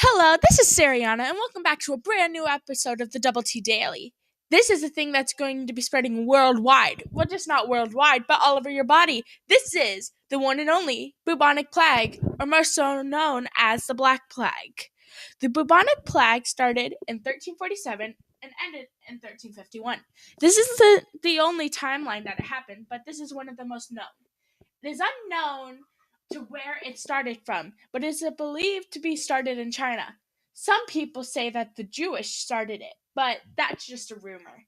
Hello, this is Sariana, and welcome back to a brand new episode of the Double T Daily. This is a thing that's going to be spreading worldwide. Well, just not worldwide, but all over your body. This is the one and only bubonic plague, or more so known as the Black Plague. The bubonic plague started in 1347 and ended in 1351. This isn't the only timeline that it happened, but this is one of the most known. It is unknown to where it started from, but it is believed to be started in China. Some people say that the Jewish started it, but that's just a rumor.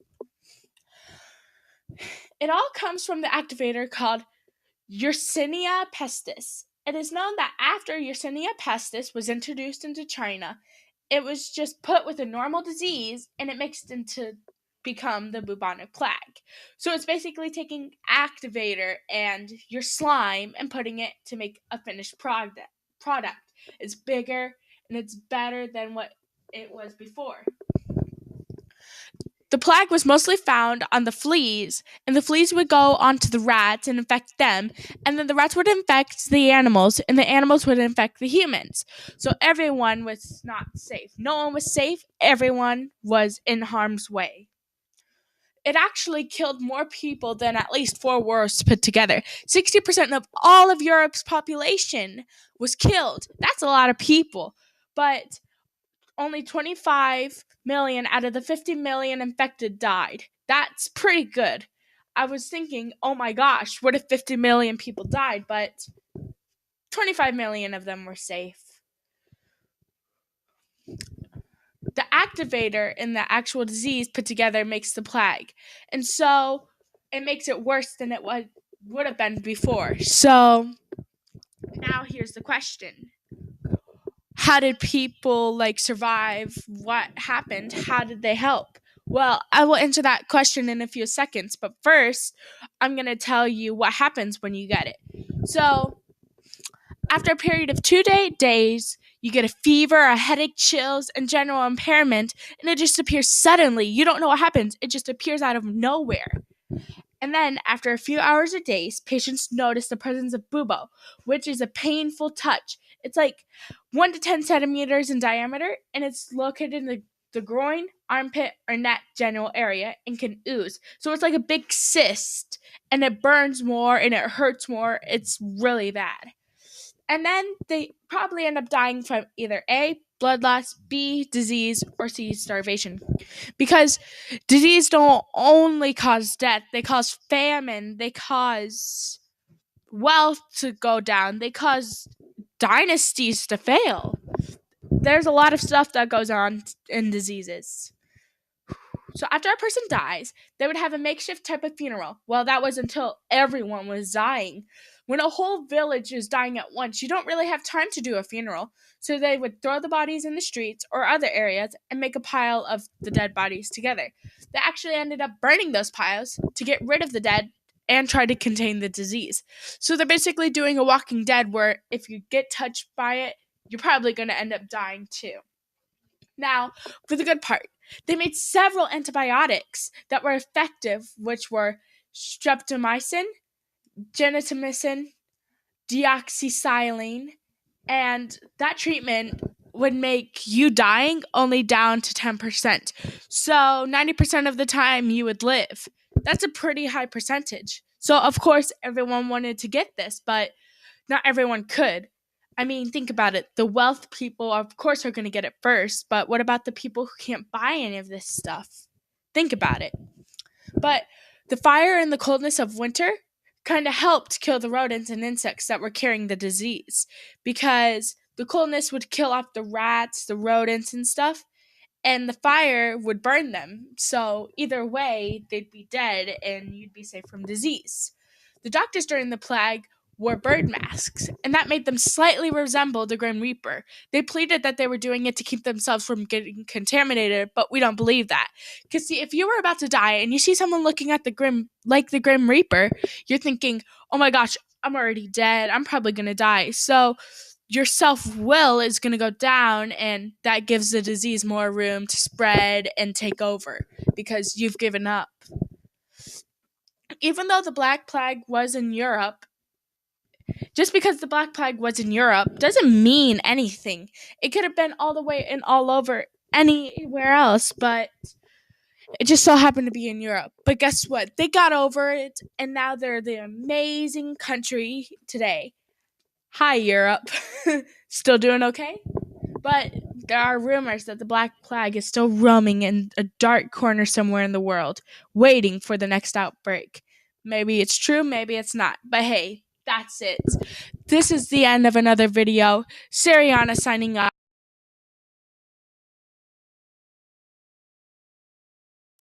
It all comes from the activator called Yersinia pestis. It is known that after Yersinia pestis was introduced into China, it was just put with a normal disease and it mixed into become the bubonic plague. So it's basically taking activator and your slime and putting it to make a finished product. It's bigger and it's better than what it was before. The plague was mostly found on the fleas, and the fleas would go onto the rats and infect them, and then the rats would infect the animals, and the animals would infect the humans. So everyone was not safe. No one was safe. Everyone was in harm's way. It actually killed more people than at least 4 wars put together. 60% of all of Europe's population was killed. That's a lot of people. But only 25 million out of the 50 million infected died. That's pretty good. I was thinking, oh my gosh, what if 50 million people died? But 25 million of them were safe. The activator in the actual disease put together makes the plague. And so it makes it worse than it would have been before. So now here's the question. How did people survive? What happened? How did they help? Well, I will answer that question in a few seconds, but first, I'm going to tell you what happens when you get it. So, after a period of 2 days, you get a fever, a headache, chills, and general impairment, and it just appears suddenly. You don't know what happens. It just appears out of nowhere. And then, after a few hours or days, patients notice the presence of bubo, which is a painful touch. It's like 1 to 10 centimeters in diameter, and it's located in the groin, armpit, or neck general area and can ooze. So it's like a big cyst, and it burns more and it hurts more. It's really bad. And then they probably end up dying from either A, blood loss, B, disease, or C, starvation. Because disease don't only cause death, they cause famine, they cause wealth to go down, they cause dynasties to fail. There's a lot of stuff that goes on in diseases. So after a person dies, they would have a makeshift type of funeral. Well, that was until everyone was dying. When a whole village is dying at once, you don't really have time to do a funeral. So they would throw the bodies in the streets or other areas and make a pile of the dead bodies together. They actually ended up burning those piles to get rid of the dead and try to contain the disease. So they're basically doing a Walking Dead where if you get touched by it, you're probably going to end up dying too. Now, for the good part, they made several antibiotics that were effective, which were streptomycin, gentamicin, deoxycyline, and that treatment would make you dying only down to 10%. So 90% of the time you would live. That's a pretty high percentage. So of course everyone wanted to get this, but not everyone could. I mean, think about it. The wealth people, of course, are going to get it first, but what about the people who can't buy any of this stuff? Think about it. But the fire and the coldness of winter kind of helped kill the rodents and insects that were carrying the disease because the coldness would kill off the rats, the rodents, and stuff, and the fire would burn them. So either way, they'd be dead and you'd be safe from disease. The doctors during the plague wore bird masks, and that made them slightly resemble the Grim Reaper. They pleaded that they were doing it to keep themselves from getting contaminated, but we don't believe that. Because see, if you were about to die and you see someone looking at the Grim Reaper, you're thinking, oh my gosh, I'm already dead. I'm probably going to die. So your self-will is going to go down, and that gives the disease more room to spread and take over because you've given up. Even though the Black Plague was in Europe, Just because the Black Plague was in Europe doesn't mean anything. It could have been all the way and all over anywhere else, but it just so happened to be in Europe. But guess what? They got over it, and now they're the amazing country today. Hi, Europe. Still doing okay? But there are rumors that the Black Plague is still roaming in a dark corner somewhere in the world, waiting for the next outbreak. Maybe it's true, maybe it's not. But hey, that's it. This is the end of another video. Sariana signing off.